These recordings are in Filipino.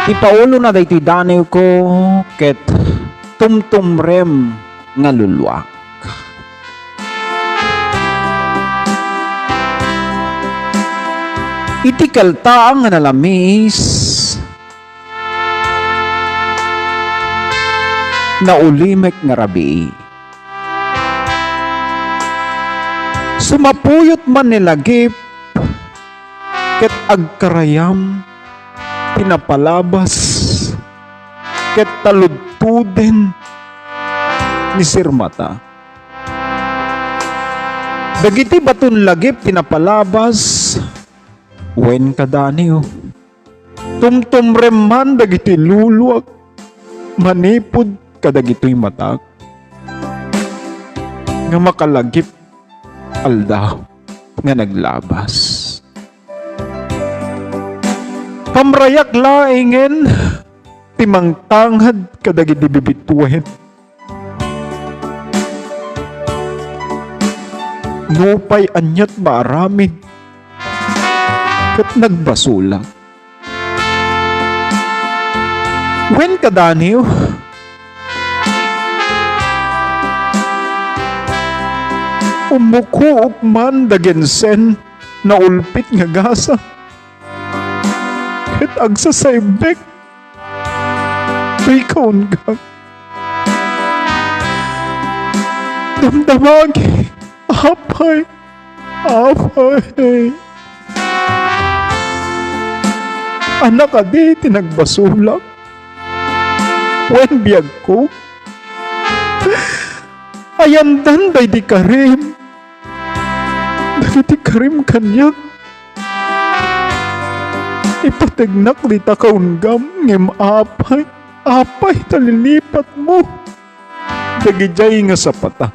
Ti paulo na daytoy danaw ko ket tumtumrem nga lulwak. Iti kaltaang nga nalamis na ulimek nga rabi. Sumapuyot man nilagip ket agkarayam pinapalabas ket taludtuden ni sirmata. Dagiti baton lagip pinapalabas wen kadaniw. Tumtumrem man dagiti luluwag manipod kadagitoy matak nga makalagip aldaw nga naglabas. Pamrayak laingen timang tanghad kadagiti bibituhen. Nupay anyat maaramid ket nagbasulang. Wen kadaniw umukuok man dagensen na ulpit nga gasa ket agsasaybek ikaw nga damdamagi apay anak adi tinagbasulak wen biyag ko ayandan day di karim dagiti karim kanyak ipatignak di takaunggam ngem apay talilipat mo dagijay nga sapatan.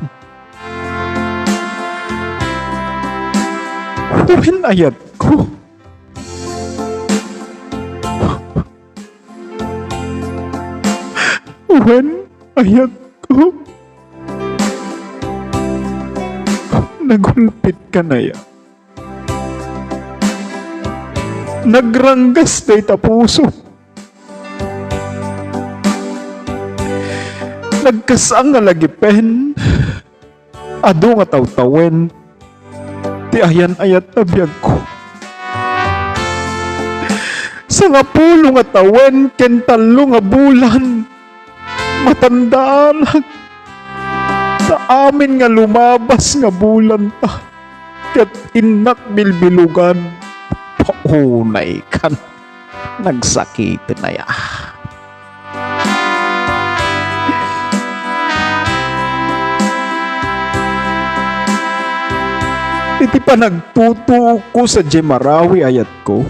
Wen ayat ko wen ayat ko nagulpit ka na ya. Nagranggas day tapuso. Nagkasang nga lagipen. Ado nga tawtawen. Ti ayan ayat abiyag ko. Sa nga pulo nga tawen ken talo nga bulan. Matandaan sa amin nga lumabas nga bulan ta. Ket inak bilbilugan. Paunay kan nagsakit na ya. Iti pa nagtuto ko sa Jemarawi ayat ko.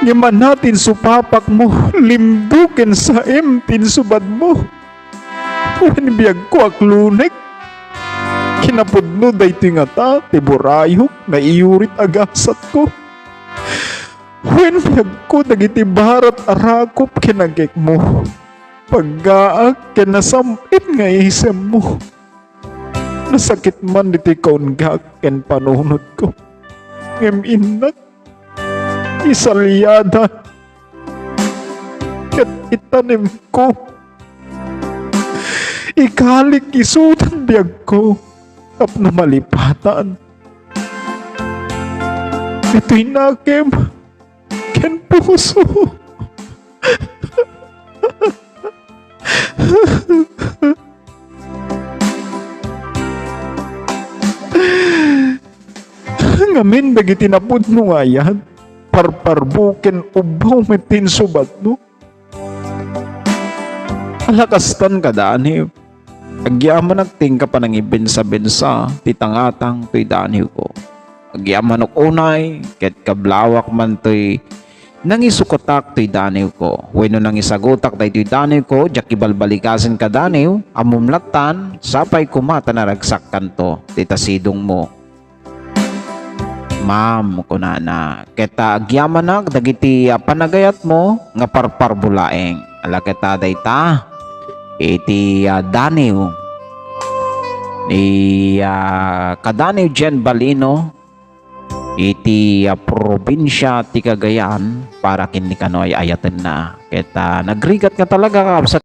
Yaman natin supapak mo, limbukin sa tinsubad mo. Wen biyag ko aklunek. Kinapudno day tingata, tiburayok, na iurit agasat ko. Wen biyag ko dagiti barat arakop kinagek mo. Paggaak kinasampit nga isem mo. Nasakit man diti kaungak ken panunod ko. Ngem inak, isalyada ket itanim ko. Ikalik isutan biyag ko tapno malipatan. Ito'y nakim ken puso. Ngamin bagi tinapudno nga yan. Parparbuken ubaw metin subat no. Alakastan ka dani. Agyaman nagting ka pa ng ibinsa-binsa, titangatang to'y dani ko. Agyaman og unay, ket kablawak man to'y nangisukotak to'y dani ko. Weno nang isagutak to'y dani ko, jak ibalbalikasin ka dani, amumlatan, sapay kumata na ragsakkan to, titasidong mo. Ma'am, kunana, keta agyamanag dagiti panagayat mo nga parparbulaeng. Ala keta dayta iti daniw. ni Kadani Jen Balino iti probinsya ti Cagayan para kini kano ay ayaten na. Ket nagrigat nga talaga sa